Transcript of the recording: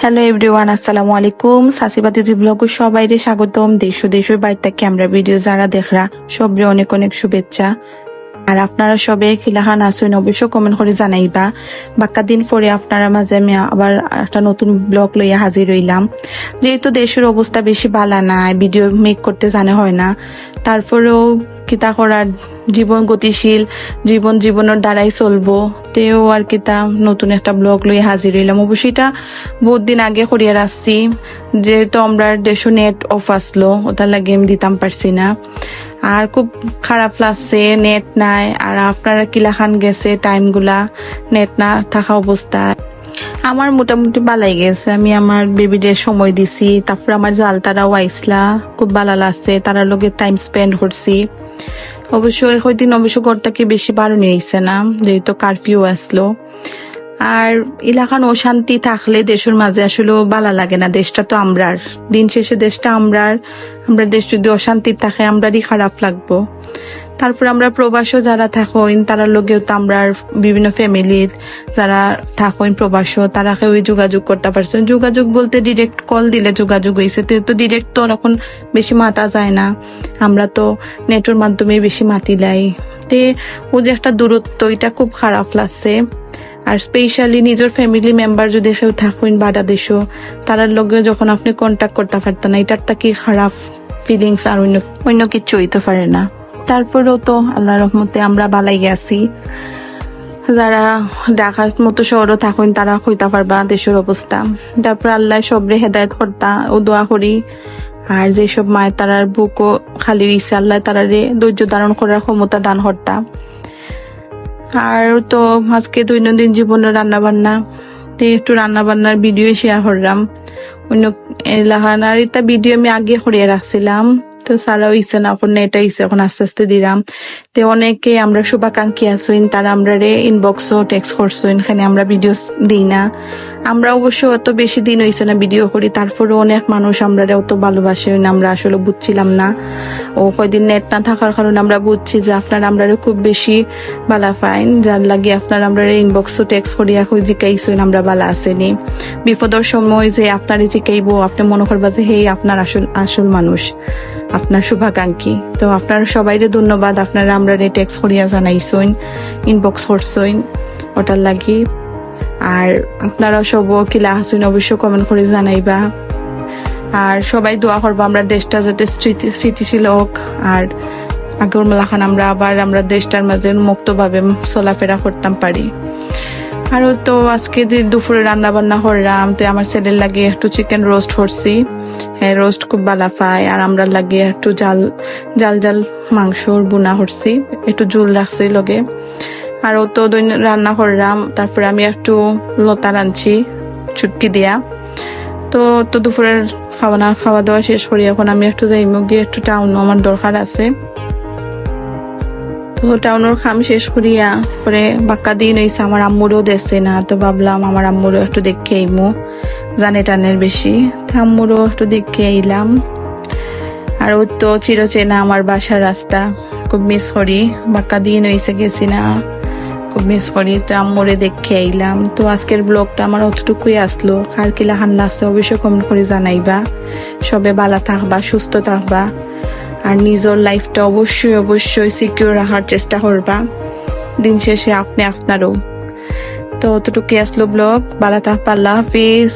Hello everyone, আসসালামু আলাইকুম। সাসিবাতিজি blog সবাইরে স্বাগতম। দেশ বাইরে থেকে আমরা ভিডিও যারা দেখরা সবরে অনেক অনেক শুভেচ্ছা। আর আপনারা সবে খিলাহান আসুন অবশ্যই কমেন্ট করে জানাইবা। বাক্কা দিন পরে আপনারা মাঝে আমি আবার একটা নতুন ব্লগ লইয়া হাজির হইলাম। যেহেতু দেশের অবস্থা বেশি ভালো না, ভিডিও মেক করতে জানে হয় না, তারপরেও কিতা করার, জীবন গতিশীল, জীবনের দ্বারাই চলবো। তেও আর কিতা নতুন একটা ব্লগ লইয়া হাজির হইলাম। অবশ্যই এটা বহুত দিন আগে করিয়া আসছি, যেহেতু আমরা দেশে নেট অফ আসলো, ওটার লাগে আমি দিতাম পারছি না। আর খুব খারাপ লাগছে, নেট নাই। আর আপনারা কিলাখান গেছে টাইম গুলা নেট না থাকা অবস্থা। আমার মোটামুটি ভালাই গেছে, আমি আমার বেবিদের সময় দিছি, তারপর আমার জাল তারাও আইসলা, খুব ভালো লাগছে, তারার লগে টাইম স্পেন্ড করছি। অবশ্যই ওইদিন অবশ্য ঘরটাকে বেশি বারণ হয়েছে না, যেহেতু কারফিউ আসলো। আর এলাকান অশান্তি থাকলে দেশের মাঝে আসলে ভালো লাগে না। দেশটা তো আমরার, দিন শেষে দেশটা আমরার। আমরা দেশ যদি অশান্তি থাকে আমরারই খারাপ লাগবো। তারপর আমরা প্রবাসও যারা থাকইন তারার লগেও তো আমরা বিভিন্ন ফ্যামিলির যারা থাকইন প্রবাস, তারাকে ওই যোগাযোগ করতে পারছেন। যোগাযোগ বলতে ডিরেক্ট কল দিলে যোগাযোগ হয়েছে, তো ডিরেক্ট তো এখন বেশি মাতা যায় না, আমরা তো নেটের মাধ্যমে বেশি মাতিলাই। তে ও যে একটা দূরত্ব, এটা খুব খারাপ লাগছে। আর স্পেশালি নিজের ফ্যামিলি মেম্বার যদি কেউ থাকুন বাড়া দেশও, তারার লগে যখন আপনি কন্ট্যাক্ট করতে পারতেন না, এটার তা কি খারাপ ফিলিংস আর অন্য কিছু হইতে পারে না। তারপরেও তো আল্লাহ রহমতে আমরা বালাই গেছি। যারা ঢাকার মতো শহরও থাকুন তারা হইতে পারবা দেশের অবস্থা। তারপর আল্লাহ সবরে হেদায়ত করতা ও দোয়া করি। আর যেসব মায়ের তারার বুকও খালি দিচ্ছে, আল্লাহ তারারে ধৈর্য ধারণ করার ক্ষমতা দান করতা। আর তো আজকে দৈনন্দিন জীবনের রান্না বান্না, একটু রান্না বান্নার ভিডিও শেয়ার করলাম। অন্য এলাকার আর এটা ভিডিও আমি আগে করিয়ে রাখছিলাম, তো সারাও ইচ্ছে না এখন, এটা ইচ্ছে এখন আস্তে আস্তে দিলাম। তো অনেকে আমরা শুভাকাঙ্ক্ষী আসুন, তারা আমরা ইনবক্সও টেক্সট করছুন, এখানে আমরা ভিডিও দিই না। আমরা অবশ্য অত বেশি দিন হয়েছে না ভিডিও করি, তারপরে অনেক মানুষ আমরা অত ভালোবাসে না, আমরা আসলে বুঝছিলাম না। ও কয়দিন নেট না থাকার কারণে আমরা বুঝছি যে আপনারা আমরা খুব বেশি ভালো পাইন, যার লাগে আপনার আমরা ইনবক্সও টেক্সট করিয়া জিকাইছুন আমরা ভালো আসেনি। বিপদের সময় যে আপনারে জিকাইবো, আপনি মনে করবা যে হেই আপনার আসল মানুষ, আপনার শুভাকাঙ্ক্ষী। তো আপনারা সবাইরে ধন্যবাদ, আপনারা আমরা টেক্সট করিয়া জানাইছুন, ইনবক্স করছুন, ওটার লাগি। আর আপনারা সব কিলা হাসুন অবশ্যই কমেন্ট করে জানাইবা। আর সবাই দোয়া করবো আমরা দেশটা যাতে স্থিতিশীল হোক, আর আগের মেলাখান আমরা দেশটার মাঝে মুক্তভাবে চলাফেরা করতাম পারি। আরো তো আজকে দুপুরে রান্না বান্না করলাম, তো আমার ছেলের লাগে একটু চিকেন রোস্ট করছি। হ্যাঁ, রোস্ট খুব ভালো পায়। আর আমরা লাগে একটু জাল মাংসর বুনা করছি, একটু ঝোল রাখছি লগে। আর ও তো রান্না করলাম। তারপরে আমি একটু লতা রাঁধছি চুটকি দিয়া। তো দুপুরের খাওয়া দাওয়া শেষ করি, এখন আমি একটু যাইমু গিয়ে একটু টাউন আমার দরকার আছে। তো টাউনের খাম শেষ করিয়া পরে বাক্কা দিন হয়েছে, আমার আম্মুরও দেখছে না, তো ভাবলাম আমার আম্মুরও একটু দেখে আইমু, জানে টানের বেশি, তো আম্মুরও একটু দেখে আইলাম। আর ও তো চিরচেনা আমার বাসার রাস্তা, খুব মিস করি। বাক্কা দিন হয়েছে গেছি না, খুব মিস করি। তো আম্মুরে দেখে আইলাম। তো আজকের ব্লগটা আমার অতটুকুই আসলো। কার কিলা হান্না আসছে অবশ্যই কমেন্ট করে জানাইবা। সবে ভালো থাকবা, সুস্থ থাকবা, আর নিজের লাইফটা অবশ্যই সিকিউর রাখার চেষ্টা করবা। দিন শেষে আপনারও। তো অতটুকুই আসলো ব্লগ। ভালো থাকবা, আল্লাহ হাফিজ।